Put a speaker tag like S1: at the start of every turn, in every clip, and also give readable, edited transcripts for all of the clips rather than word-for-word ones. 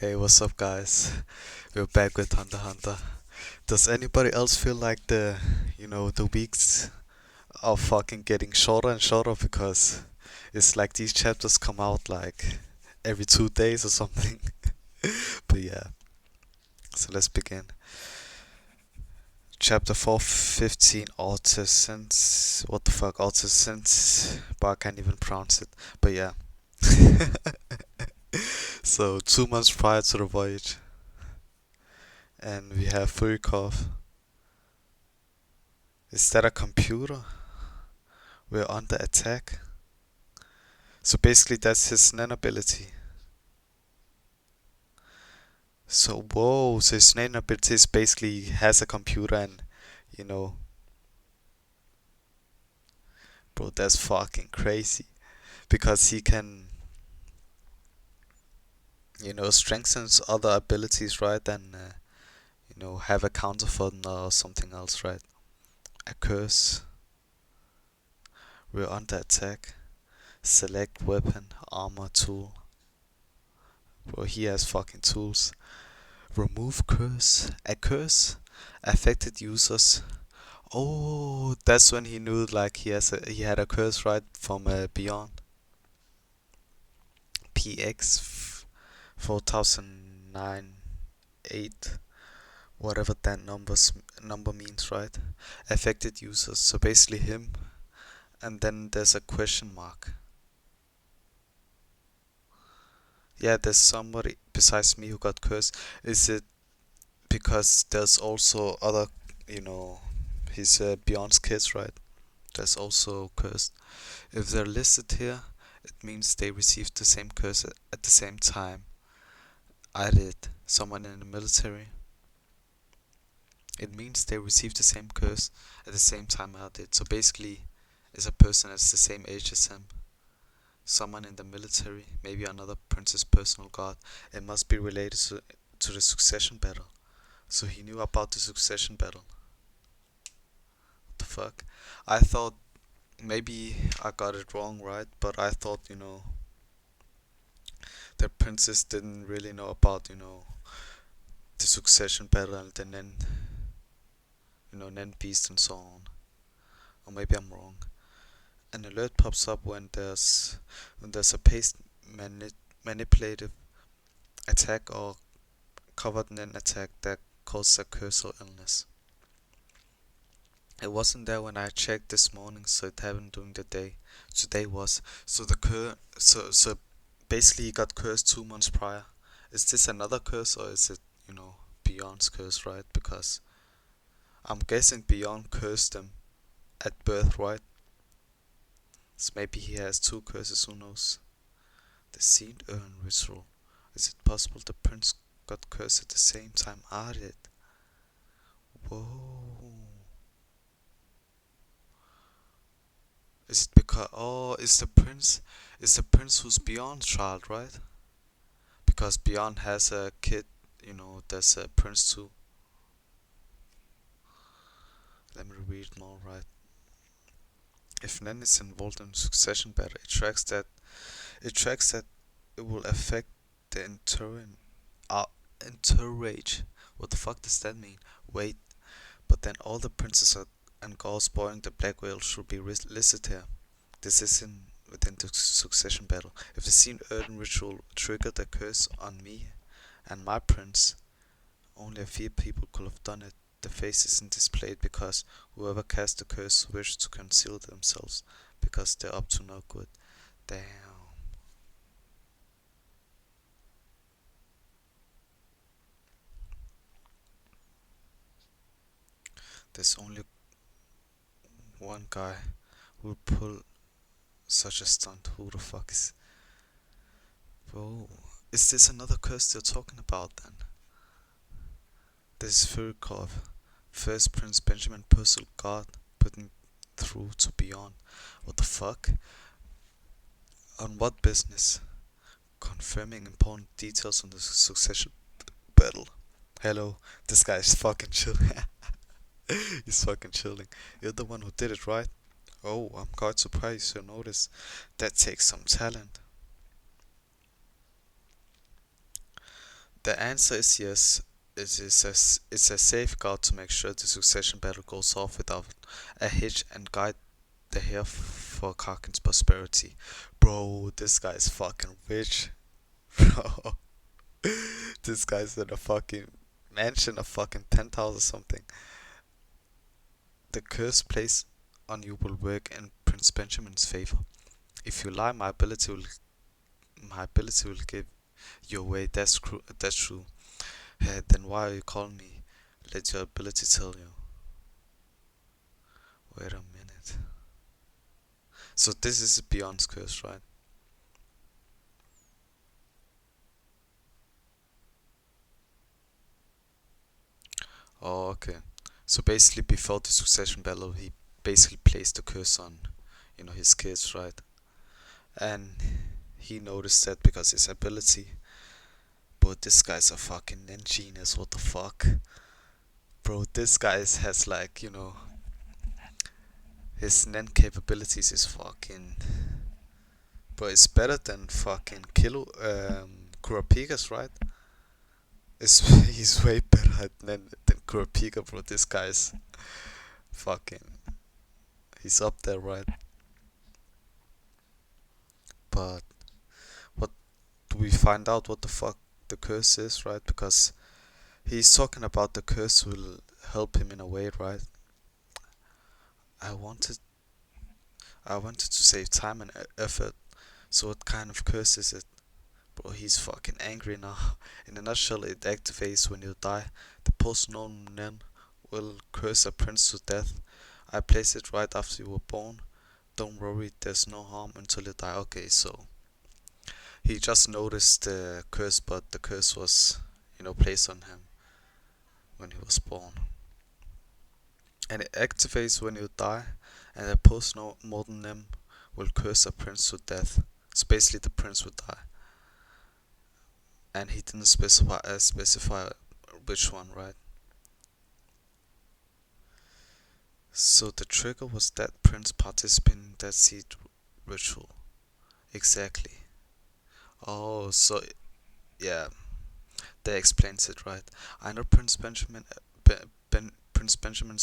S1: Hey, what's up, guys? We're back with Hunter x Hunter. Does anybody else feel like the weeks are fucking getting shorter and shorter because it's like these chapters come out like every 2 days or something? But yeah, so let's begin. Chapter 415, Artisans. What the fuck, Artisans? But I can't even pronounce it. But yeah. So, 2 months prior to the voyage, and we have Furikov. Is that a computer? We're under attack. So basically, that's his Nen ability. So whoa, so his Nen ability is basically has a computer and you know, bro, that's fucking crazy because he can strengthens other abilities, right? And have a counter for them or something else, right? A curse. We're under attack. Select weapon, armor, tool. Bro, he has fucking tools. Remove curse. A curse affected users. Oh, that's when he knew like he had a curse, right, from Beyond PX 4009 8, whatever that number means, right? Affected users. So basically him, and then there's a question mark. Yeah, there's somebody besides me who got cursed. Is it because there's also other, you know, his Beyond's kids, right? That's also cursed. If they're listed here, it means they received the same curse at the same time I did. Someone in the military. It means they received the same curse at the same time I did. So basically, it's a person that's the same age as him. Someone in the military, maybe another prince's personal guard. It must be related to the succession battle. So he knew about the succession battle. What the fuck? I thought maybe I got it wrong, right? But I thought, the princess didn't really know about, the succession battle and the Nen beast and so on. Or maybe I'm wrong. An alert pops up when there's a paced manipulative attack or covered Nen attack that causes a curse or illness. It wasn't there when I checked this morning, so it happened during the day. Today was so the cur so basically he got cursed 2 months prior. Is this another curse or is it Beyond's curse, right? Because I'm guessing Beyond cursed them at birth, right? So maybe he has two curses, who knows? The Seed Urn Ritual. Is it possible the prince got cursed at the same time I did? Whoa. Is it because is the prince who's Beyond's child, right? Because Beyond has a kid, there's a prince too. Let me read more, right? If Nen is involved in succession battle, it tracks that it will affect the entourage. What the fuck does that mean? Wait, but then all the princes and guards boarding the Black Whale should be listed here. This is within the succession battle. If the scene Erden ritual triggered a curse on me and my prince, only a few people could have done it. The face isn't displayed because whoever cast the curse wished to conceal themselves because they're up to no good. Damn. There's only one guy who will pull such a stunt. Who the fuck is? Bro, is this another curse they're talking about then? This is Furikov, first Prince Benjamin Purcell God putting through to Beyond. What the fuck? On what business? Confirming important details on the succession battle. Hello, this guy is fucking chilling. He's fucking chilling. You're the one who did it, right? Oh, I'm quite surprised you noticed. That takes some talent. The answer is yes. It's a safeguard to make sure the succession battle goes off without a hitch and guide the heir for Karkin's prosperity. Bro, this guy is fucking rich. Bro, this guy's in a fucking mansion of fucking 10,000 something. The curse placed on you will work in Prince Benjamin's favor. If you lie, my ability will give you away. That's true. That's true. Then why are you calling me? Let your ability tell you. Wait a minute. So this is Beyond's curse, right? Oh, okay. So basically, before the succession battle, he basically placed the curse on, his kids, right? And he noticed that because his ability. But this guy's a fucking genius. What the fuck, bro? This guy has like, his nen capabilities is fucking. But it's better than fucking Kurapika's, right? It's he's way better than Kurapika, bro. This guy's fucking. He's up there, right? But what do we find out what the fuck the curse is, right? Because he's talking about the curse will help him in a way, right? I wanted I wanted to save time and effort. So what kind of curse is it? Bro, he's fucking angry now. In a nutshell, it activates when you die. The post-known Nen will curse a prince to death. I placed it right after you were born. Don't worry, there's no harm until you die. Okay, so he just noticed the curse, but the curse was, placed on him when he was born. And it activates when you die, and the post-mortem Nen will curse a prince to death. So basically, the prince would die. And he didn't specify which one, right? So the trigger was that prince participating in that seed ritual. Exactly. Oh, so yeah, that explains it, right? I know Prince Benjamin's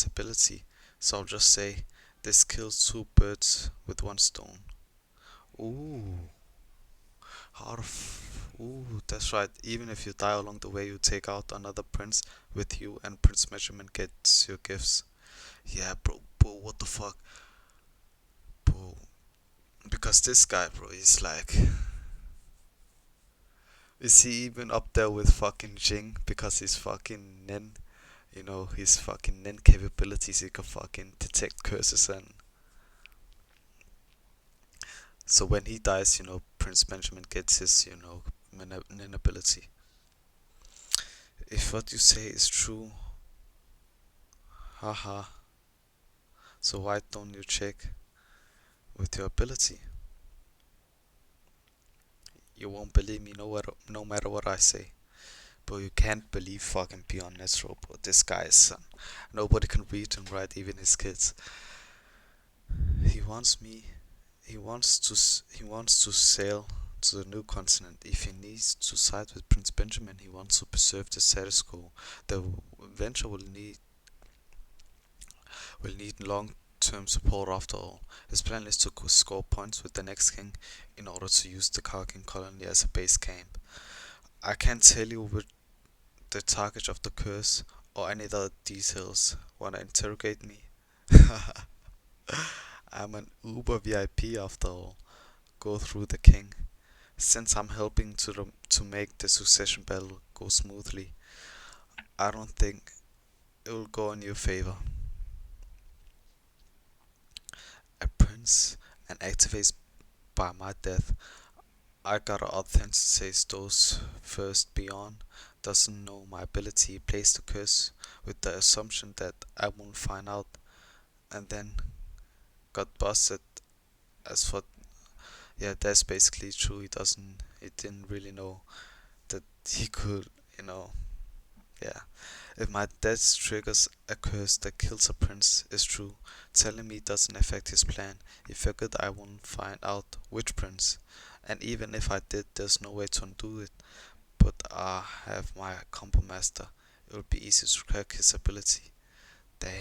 S1: ability, so I'll just say this kills two birds with one stone. Ooh, ooh, that's right. Even if you die along the way, you take out another prince with you, and Prince Benjamin gets your gifts. Yeah, bro, what the fuck, bro? Because this guy, bro, he's like, is he even up there with fucking Jing? Because he's fucking Nen, his fucking Nen capabilities, he can fucking detect curses and. So when he dies, Prince Benjamin gets his, Nen ability. If what you say is true, haha. So why don't you check with your ability? You won't believe me no matter what I say. But you can't believe fucking Beyond Natural, bro. This guy is nobody can read and write, even his kids. He wants me. He wants to sail to the new continent. If he needs to side with Prince Benjamin, he wants to preserve the status quo. The venture will need long-term support after all. His plan is to score points with the next king in order to use the Karkin colony as a base camp. I can't tell you the target of the curse or any other details. Wanna interrogate me? I'm an Uber VIP after all. Go through the king. Since I'm helping to make the succession battle go smoothly, I don't think it will go in your favor. A prince and activates by my death. I gotta authenticate those first. Beyond doesn't know my ability. He plays the curse with the assumption that I won't find out, and then got busted. As for yeah, that's basically true. He didn't really know that he could, you know, yeah. If my death triggers a curse that kills a prince is true, telling me doesn't affect his plan. He figured I wouldn't find out which prince, and even if I did, there's no way to undo it. But I have my combo master, it would be easy to crack his ability. Damn,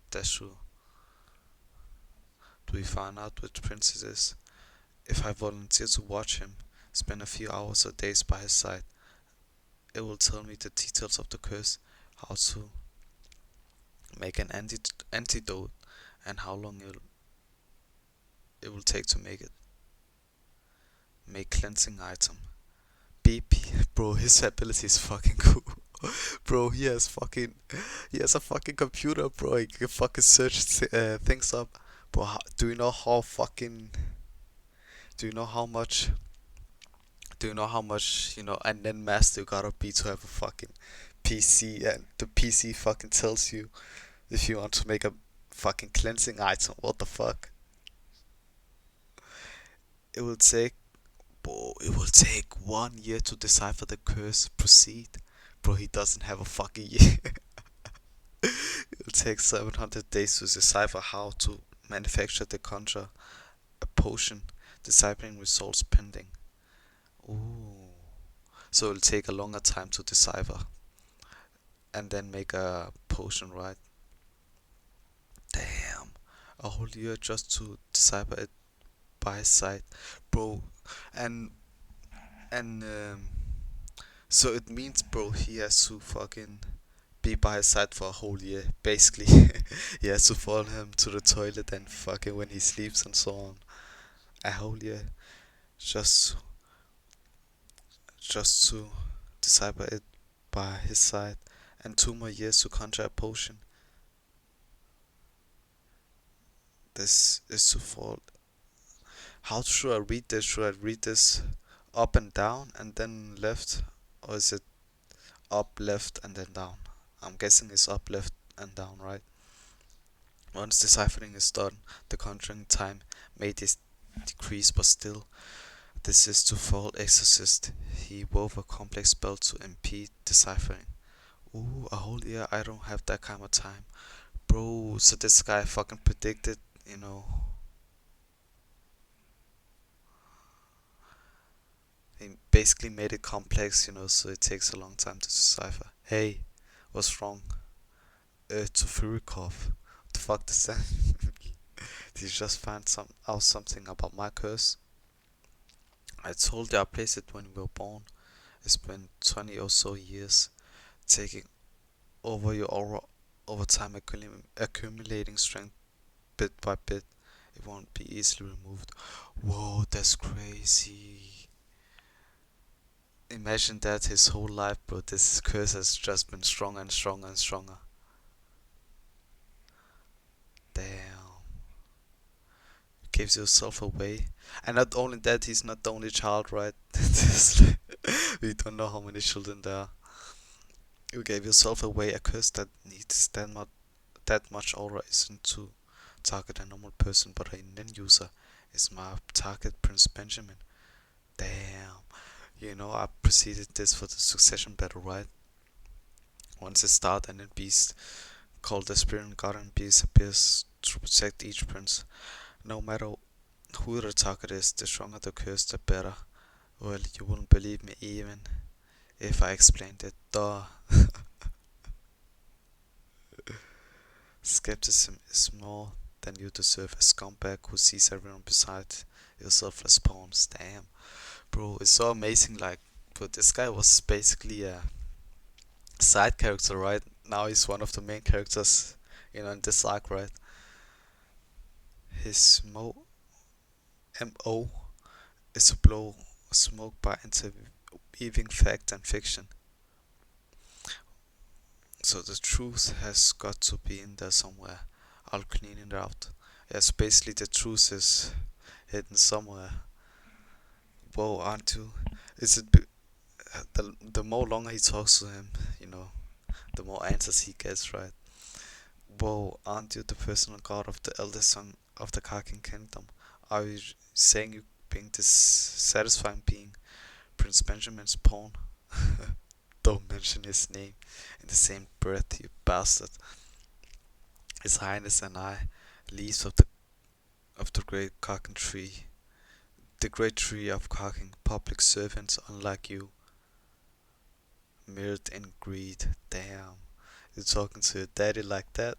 S1: that's true. Do we find out which prince it is? If I volunteer to watch him, spend a few hours or days by his side, it will tell me the details of the curse, how to make an antidote, and how long it will take to make it. Make cleansing item. BP, bro, his ability is fucking cool. Bro, he has a fucking computer, bro. He can fucking search things up. Bro, do you know how fucking, do you know how much, do you know how much, and then master you gotta be to have a fucking PC, and the PC fucking tells you if you want to make a fucking cleansing item. What the fuck? It will take, bro, it will take 1 year to decipher the curse. Proceed. Bro, he doesn't have a fucking year. It will take 700 days to decipher how to manufacture the conjure a potion. Deciphering results pending. Ooh. So it'll take a longer time to decipher and then make a potion, right? Damn. A whole year just to decipher it by his side, bro. And and so it means, bro, he has to fucking be by his side for a whole year. Basically, he has to follow him to the toilet and fucking when he sleeps and so on. A whole year just just to decipher it by his side, and 2 more years to conjure a potion. This is to fall. How should I read this? Should I read this up and down and then left, or is it up, left, and then down? I'm guessing it's up, left, and down, right? Once deciphering is done, the conjuring time may decrease, but still, this is to fall exorcist. He wove a complex spell to impede deciphering. Ooh, a whole year? I don't have that kind of time. Bro, so this guy fucking predicted, you know. He basically made it complex, so it takes a long time to decipher. Hey, what's wrong? To Furikov. What the fuck does that? Did you just find out something about my curse? I told you I placed it when we were born. It's been 20 or so years, taking over your aura over time, accumulating strength bit by bit. It won't be easily removed. Whoa, that's crazy. Imagine that his whole life, bro. This curse has just been stronger and stronger and stronger. Damn. Gives yourself away. And not only that, he's not the only child, right? We don't know how many children there are. You gave yourself away. A curse that needs that much aura isn't to target a normal person, but a nin user is my target, Prince Benjamin. Damn. I preceded this for the succession battle, right? Once it starts, and a beast called the Spirit Guardian Beast appears to protect each prince. No matter who the target is, the stronger the curse, the better. Well, you wouldn't believe me even if I explained it. Duh. Skepticism is more than you deserve. A scumbag who sees everyone beside yourself as pawns. Damn. Bro, it's so amazing, but this guy was basically a side character, right? Now he's one of the main characters, in this arc, right? His MO is to blow smoke by interweaving fact and fiction. So the truth has got to be in there somewhere. I'll clean it out. Yes, basically the truth is hidden somewhere. Whoa, aren't you? Is it the more longer he talks to him, the more answers he gets, right? Whoa, aren't you the personal god of the eldest son of the Karkin kingdom? Are you saying you being dissatisfying being Prince Benjamin's pawn? Don't mention his name in the same breath, you bastard. His Highness and I, leaves of the great Karkin tree, the great tree of Karkin, public servants unlike you. mired in greed. Damn. You're talking to your daddy like that?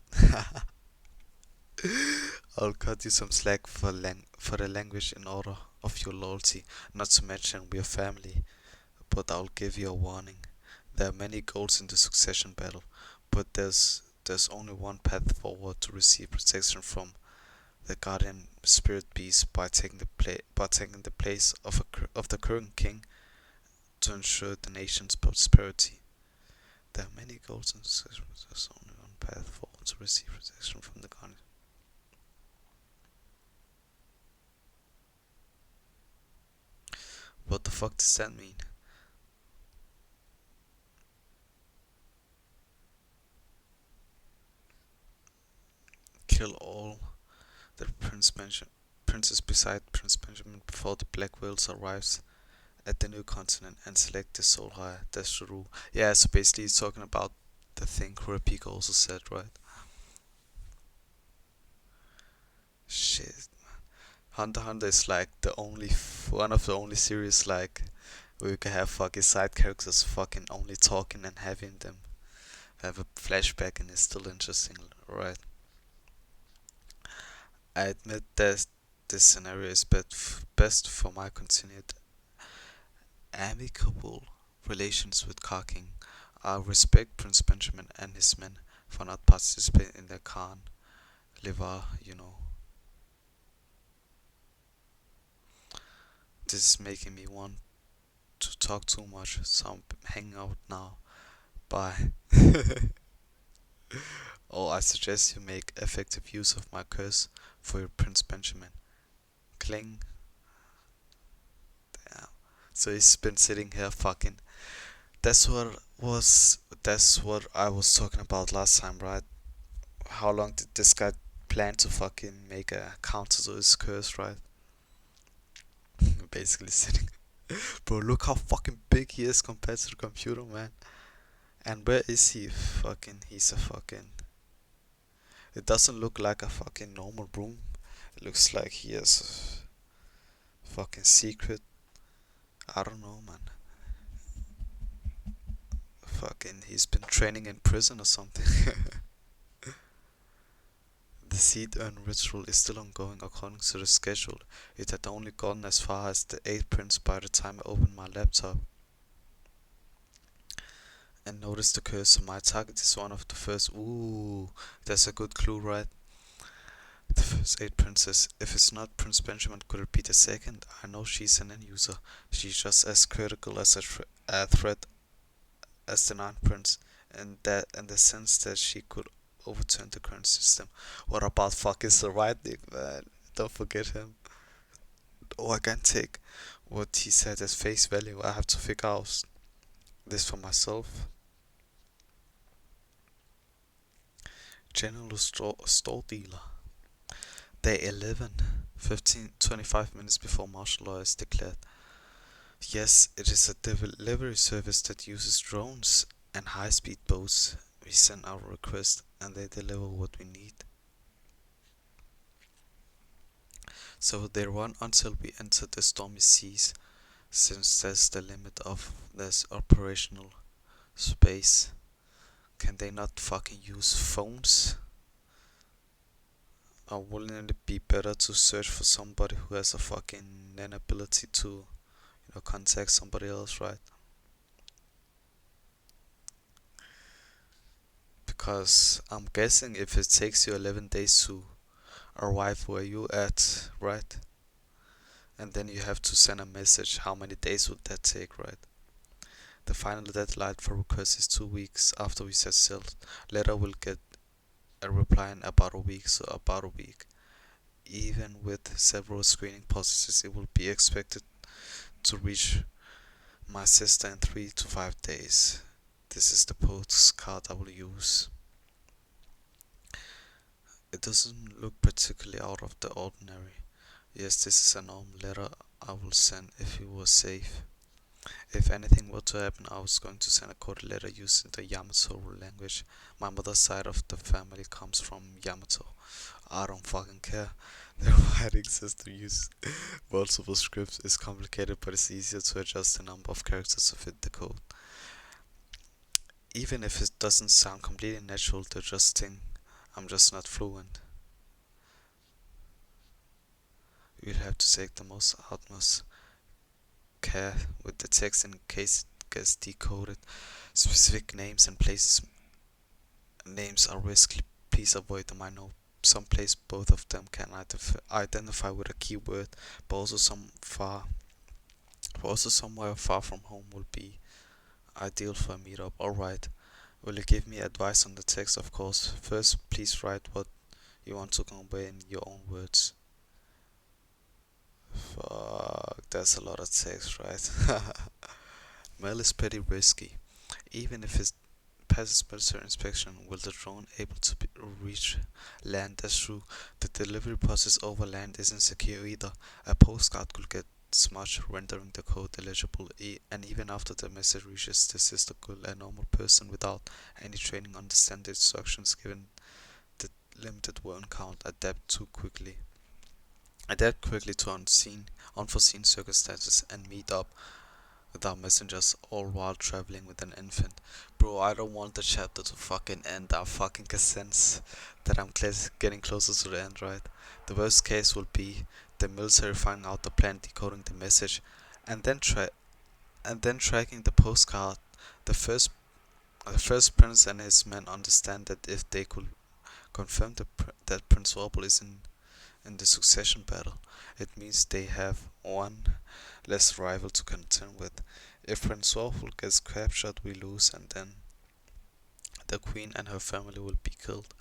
S1: I'll cut you some slack for the language in order of your loyalty, not to mention we're family. But I'll give you a warning. There are many goals in the succession battle, but there's only one path forward to receive protection from the guardian spirit beast by taking the place of the current king to ensure the nation's prosperity. There are many goals in the succession, but there's only one path forward to receive protection from the guardian. What the fuck does that mean? Kill all the princes beside Prince Benjamin before the Black Whales arrives at the new continent and select the Soul High that's to rule. Yeah, so basically he's talking about the thing Kurapika also said, right? Shit. Hunter x Hunter is like the only one of the only series like where you can have fucking side characters fucking only talking and having them have a flashback and it's still interesting, right? I admit that this scenario is best for my continued amicable relations with Karking. I respect Prince Benjamin and his men for not participating in the Khan Levar, you know. This is making me want to talk too much, so I'm hanging out now. Bye. Oh, I suggest you make effective use of my curse for your Prince Benjamin. Cling. Damn. So he's been sitting here fucking. That's what I was talking about last time, right? How long did this guy plan to fucking make a counter to his curse, right? Basically sitting. Bro, look how fucking big he is compared to the computer, man. And where is he? He's a fucking. It doesn't look like a fucking normal room. It looks like he has a fucking secret. I don't know, man. Fucking, he's been training in prison or something. The seed urn ritual is still ongoing according to the schedule. It had only gotten as far as the 8th prince by the time I opened my laptop. And notice the cursor. My target is one of the first. Ooh, that's a good clue, right? The first 8 princes. If it's not Prince Benjamin, could it be the second? I know she's an end user. She's just as critical as a threat as the ninth prince, and that in the sense that she could overturn the current system. What about fucking Saradnik, man? Don't forget him. Oh, I can't take what he said as face value. I have to figure out this for myself. General store dealer. Day 11, 25 minutes before martial law is declared. Yes, it is a delivery service that uses drones and high-speed boats. We send our request and they deliver what we need. So they run until we enter the stormy seas, since that's the limit of this operational space. Can they not fucking use phones? Or wouldn't it be better to search for somebody who has a fucking ability to, contact somebody else, right? Because I'm guessing if it takes you 11 days to arrive where you at, right? And then you have to send a message, how many days would that take, right? The final deadline for requests is 2 weeks after we set sail. Letter will get a reply in about a week, so about a week. Even with several screening processes, it will be expected to reach my sister in 3 to 5 days. This is the postcard I will use. It doesn't look particularly out of the ordinary. Yes, this is a normal letter I will send if it was safe. If anything were to happen, I was going to send a coded letter using the Yamato language. My mother's side of the family comes from Yamato. I don't fucking care. The writing system uses multiple scripts is complicated, but it's easier to adjust the number of characters to fit the code. even if it doesn't sound completely natural to just think I'm just not fluent. You'll have to take the most utmost care with the text in case it gets decoded. Specific names and places names are risky. Please avoid them. I know some place both of them can identify with a keyword, but also somewhere far from home will be ideal for a meetup. Alright. Will you give me advice on the text? Of course. First, please write what you want to convey in your own words. Fuck, that's a lot of text, right? Mail is pretty risky. Even if it passes military inspection, will the drone able to reach land? That's true. The delivery process over land isn't secure either. A postcard could get smudged, rendering the code illegible, and even after the message reaches the system, could a normal person without any training understand the instructions given the limited word count adapt quickly to unforeseen circumstances and meet up with our messengers all while traveling with an infant. Bro, I don't want the chapter to fucking end. I fucking can sense that I'm getting closer to the end, right? The worst case will be the military finding out the plan, decoding the message, and then tracking the postcard. The first the first prince and his men understand that if they could confirm that Prince Warble is in the succession battle, it means they have one less rival to contend with. If Prince Warble gets captured, we lose, and then the queen and her family will be killed.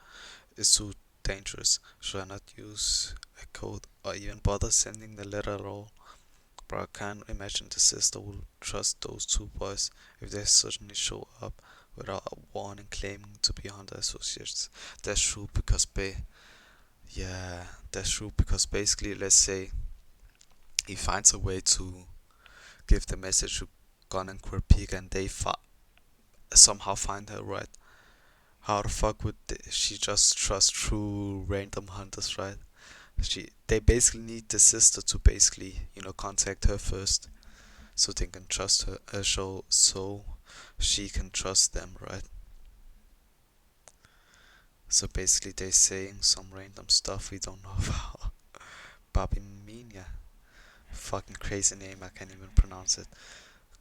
S1: It's too dangerous. Should I not use a code or even bother sending the letter at all? But I can't imagine the sister will trust those two boys if they suddenly show up without a warning claiming to be under associates. That's true because yeah, that's true because basically, let's say he finds a way to give the message to Gon and Quirpika and they somehow find her, right? How the fuck would she just trust through random hunters, right? They basically need the sister to basically, contact her first so they can trust her, so she can trust them, right? So basically they're saying some random stuff we don't know about. Babiminia. Fucking crazy name, I can't even pronounce it.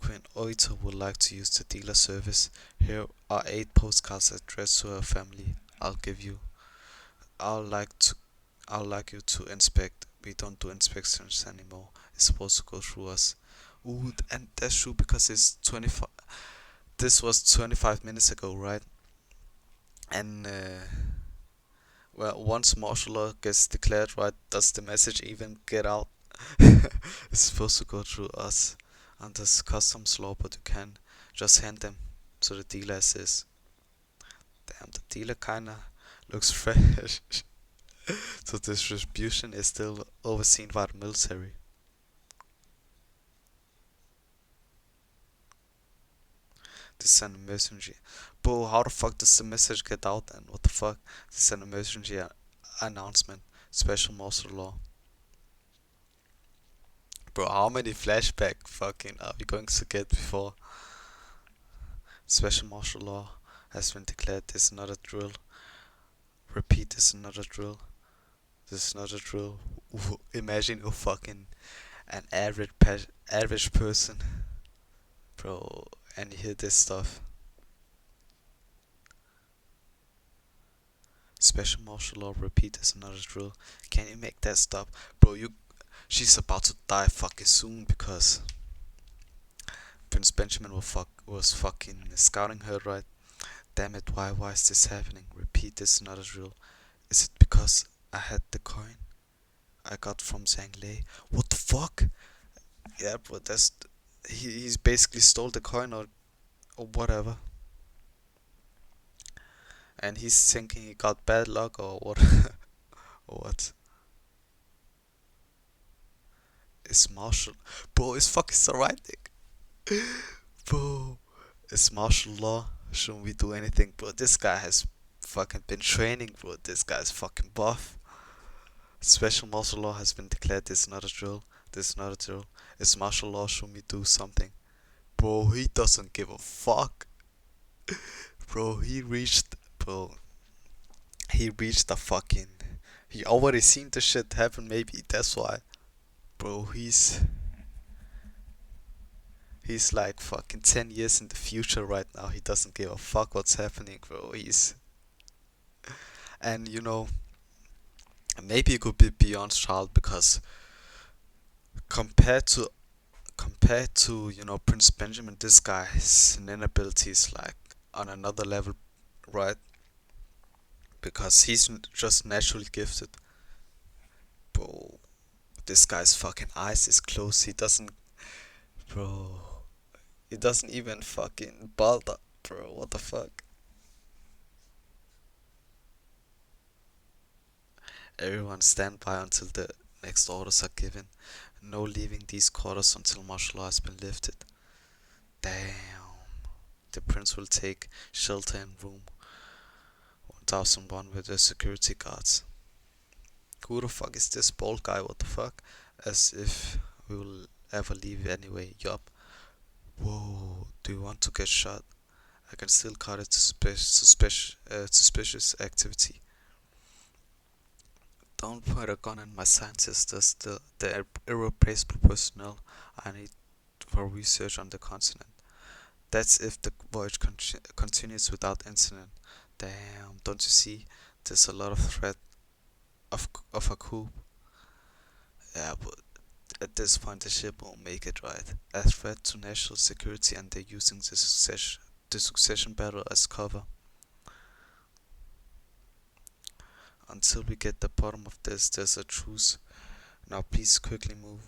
S1: Queen Oito would like to use the dealer service. Here are 8 postcards addressed to her family. I'll like to I'd like you to inspect. We don't do inspections anymore. It's supposed to go through us. Ooh, and that's true because it's 25. This was 25 minutes ago, right? And well, once martial law gets declared, right, does the message even get out? It's supposed to go through us under customs law, but you can just hand them to the dealer as is. Damn, the dealer kinda looks fresh. So distribution is still overseen by the military. They send a messenger. Bro, how the fuck does the message get out then? What the fuck? They send a messenger announcement. Special martial law. Bro, how many flashback fucking are we going to get before? Special martial law has been declared. This is not a drill. Repeat, this is not a drill. This is not a drill. Imagine you're fucking an average person, bro, and you hear this stuff. Special martial law. Repeat, this is not a drill. Can you make that stop, bro? She's about to die fucking soon because Prince Benjamin was fucking scouting her, right? Damn it, why is this happening? Repeat, this is not a drill. Is it because I had the coin I got from Zhang What the fuck? Yeah, bro, he's basically stole the coin or whatever. And he's thinking he got bad luck or what? Or what? It's martial, bro. It's fucking Saraitic, bro. It's martial law. Shouldn't we do anything, bro? This guy has fucking been training, bro. This guy's fucking buff. Special martial law has been declared. This is not a drill. This is not a drill. It's martial law. Should we do something, bro? He doesn't give a fuck. Bro, bro, he reached the fucking, he already seen the shit happen, maybe, that's why. Bro, he's like fucking 10 years in the future right now. He doesn't give a fuck what's happening, bro. And maybe it could be beyond child because compared to Prince Benjamin, this guy's inability is like on another level, right? Because he's just naturally gifted. Bro, this guy's fucking eyes is closed. Bro, he doesn't even fucking bother, bro. What the fuck? Everyone stand by until the next orders are given. No leaving these quarters until martial law has been lifted. Damn. The prince will take shelter in room 1001 with the security guards. Who the fuck is this bald guy? What the fuck? As if we will ever leave anyway. Yup. Whoa, do you want to get shot? I can still cut it to suspicious activity. Don't point a gun at my scientists, the irreplaceable personnel I need for research on the continent. That's if the voyage continues without incident. Damn, don't you see? There's a lot of threat of a coup. Yeah, but at this point the ship won't make it, right. A threat to national security, and they're using the succession battle as cover. Until we get the bottom of this, there's a truce. Now please quickly move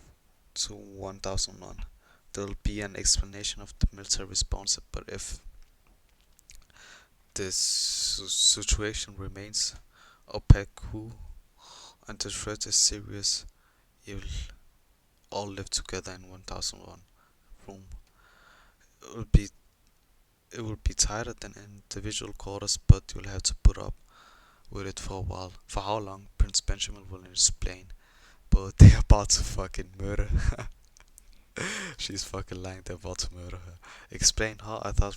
S1: to 1001. There'll be an explanation of the military response, but if this situation remains opaque and the threat is serious, you'll all live together in 1001 room. It will be it will be tighter than individual quarters, but you'll have to put up with it for a while. For how long, Prince Benjamin will explain. But they're about to fucking murder her. She's fucking lying, they're about to murder her. Explain how. I thought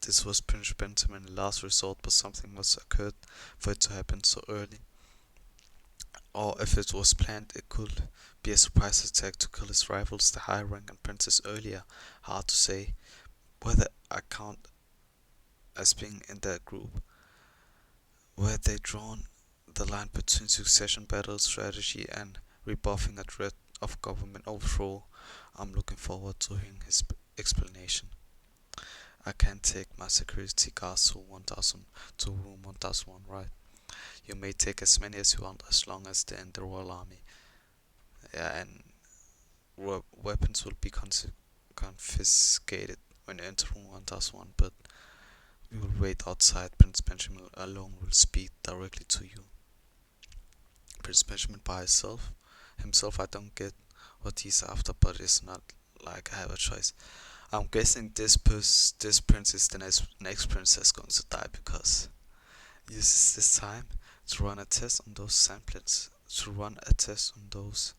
S1: this was Prince Benjamin's last resort, but something must have occurred for it to happen so early. Or if it was planned, it could be a surprise attack to kill his rivals, the high rank and princes earlier. Hard to say whether I count as being in that group. Where they drawn the line between succession battle strategy and rebuffing a threat of government overthrow. I'm looking forward to hearing his explanation. I can take my security guards to 1000 to room 1001, right? You may take as many as you want as long as they're in the Royal Army. Yeah, and weapons will be confiscated when you enter room 1001, but we will wait outside. Prince Benjamin alone will speak directly to you. Prince Benjamin by himself, I don't get what he's after, but it's not like I have a choice. I'm guessing this prince is the next princess going to die because he uses this time to run a test on those samples. To run a test on those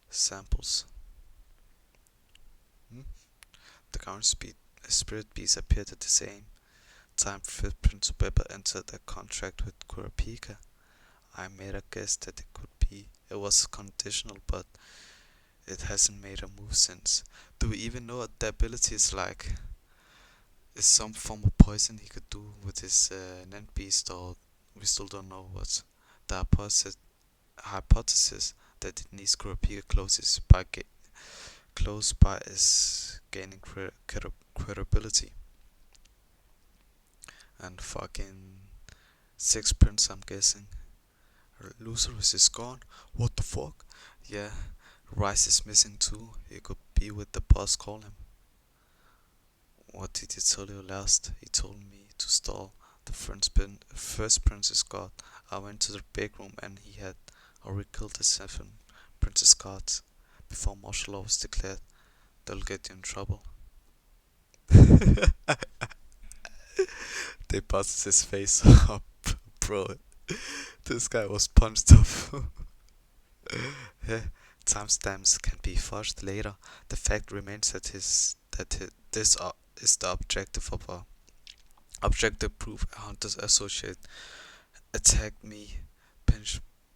S1: samples. Hmm? The current spirit beast appeared at the same time Fifth Prince Beba entered a contract with Kurapika. I made a guess that it was conditional, but it hasn't made a move since. Do we even know what the ability is like? Is some form of poison he could do with his Nant Beast, or we still don't know what's the hypothesis that it needs Kurapika close by is gaining credibility. And fucking Six Prince, I'm guessing. Lucerus is gone. What the fuck? Yeah, Rice is missing too. He could be with the boss. Call him. What did he tell you last? He told me to stall. The first Princess God. I went to the big room and he had already killed the 7 Princess Gods before martial law was declared. They'll get you in trouble. They busted his face up, bro. This guy was punched off. Yeah, timestamps can be fudged later. The fact remains that this is the objective of a Objective proof: a hunter's associate attacked me. Ben-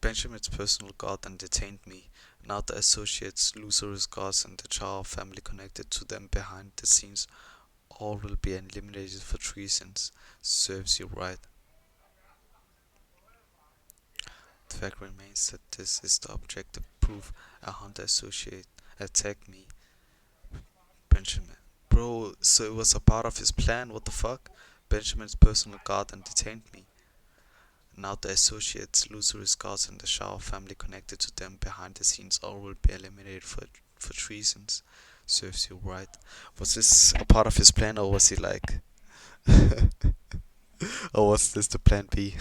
S1: Benjamin's personal guard and detained me. Now the associates, Lucer's guards, and the Char family connected to them behind the scenes all will be eliminated for treasons. Serves you right. The fact remains that this is the objective proof: a hunter associate attacked me. Benjamin. Bro, so it was a part of his plan, what the fuck? Benjamin's personal guard and detained me. Now the associates, Lucer's guards, and the Shaw family connected to them behind the scenes all will be eliminated for treasons. Serves you right. Was this a part of his plan, or was he like, or was this the plan B?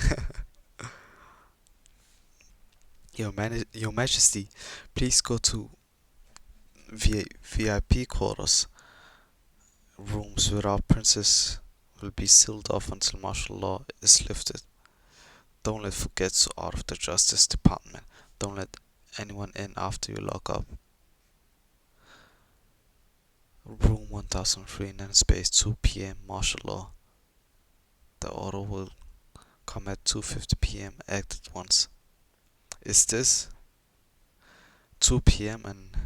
S1: Your Majesty, please go to VIP quarters. Rooms without princess will be sealed off until martial law is lifted. Don't let forgets out of the Justice Department. Don't let anyone in after you lock up. Room 1003 in space 2 p.m. martial law. The order will come at 2:50 p.m. Act at once. Is this 2 p.m. and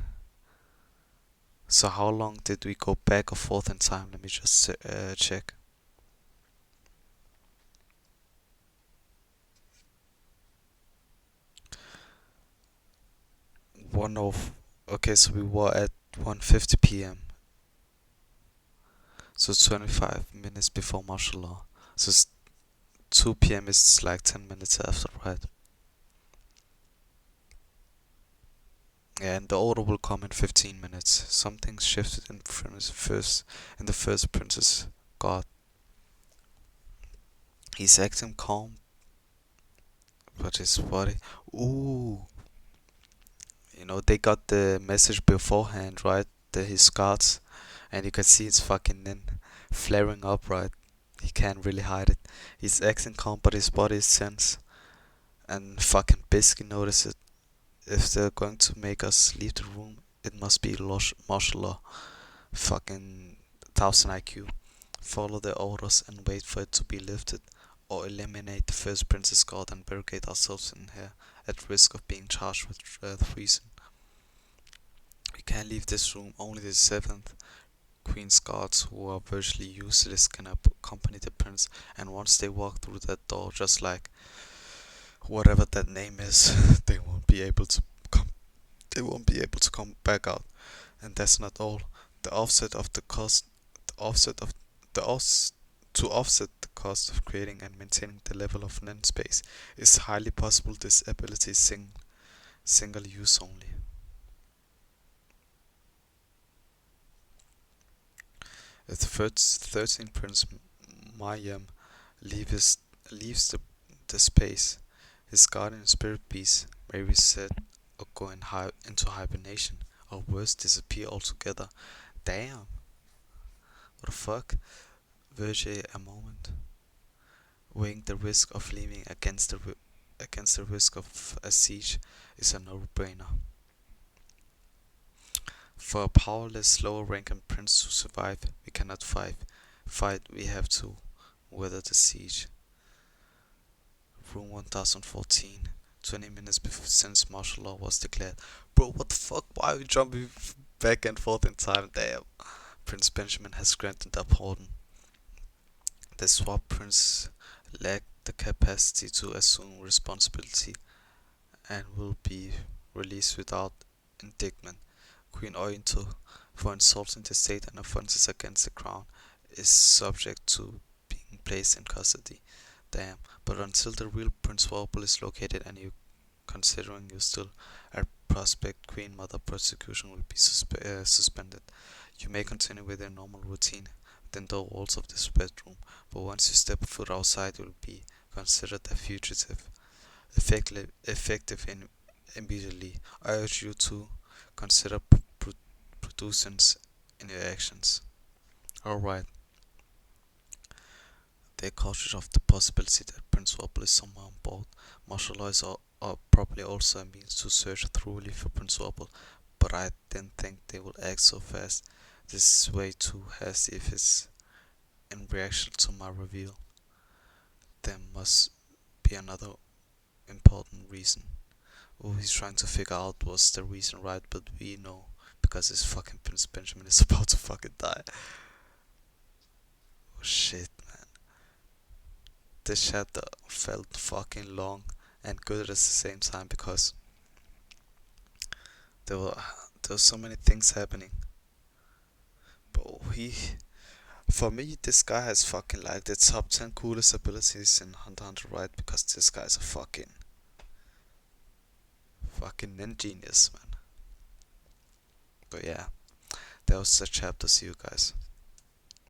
S1: so how long did we go back or forth in time? Let me just check. One of Okay, so we were at 1:50 p.m. So 25 minutes before martial law. So 2 p.m. is like 10 minutes after, right? Yeah, and the order will come in 15 minutes. Something shifted in the first Princess God. He's acting calm, but his body. Ooh, they got the message beforehand, right? His guards, and you can see it's fucking in flaring up, right? He can't really hide it. He's acting calm, but his body is tense. And fucking Bisky notice it. If they're going to make us leave the room, it must be martial law. Fucking 1000 IQ. Follow the orders and wait for it to be lifted, or eliminate the first Princess Guard and barricade ourselves in here at risk of being charged with treason. We can't leave this room. Only the 7th Queen's guards, who are virtually useless, can accompany the prince, and once they walk through that door, just like whatever that name is, they won't be able to come. They won't be able to come back out. And that's not all. The offset of the cost, the offset of the os, To offset the cost of creating and maintaining the level of NAND space, is highly possible this ability is single use only. If the 13th Prince Mayam leaves the space, his guardian spirit beast may reset or go into hibernation, or worse, disappear altogether. Damn, what the fuck? Verge a moment, weighing the risk of leaving against the risk of a siege is a no-brainer. For a powerless lower-ranking prince to survive, we cannot fight. We have to weather the siege. Room 1014. 20 minutes before since martial law was declared. Bro, what the fuck? Why are we jumping back and forth in time? Damn. Prince Benjamin has granted a pardon. The swap prince lacked the capacity to assume responsibility and will be released without indictment. Queen Ointo, for insulting the state and offenses against the crown, is subject to being placed in custody. Damn, but until the real Prince Warble is located and you considering you still a prospect, Queen Mother prosecution will be suspended. You may continue with your normal routine within the walls of this bedroom, but once you step foot outside, you will be considered a fugitive. Effective immediately. I urge you to consider prudence in your actions. Alright, they're cautious of the possibility that Prince Wobble is somewhere on board. Martial law is probably also a means to search thoroughly for Prince Wobble, but I didn't think they would act so fast. This is way too hasty in reaction to my reveal, there must be another important reason. What he's trying to figure out was the reason, right? But we know because his fucking Prince Benjamin is about to fucking die. Oh shit, man. This chapter felt fucking long and good at the same time because there were there were so many things happening. But for me, this guy has fucking like the top 10 coolest abilities in Hunter x Hunter, right? Because this guy's a fucking ninja genius, man. But yeah, that was the chapter. See you guys.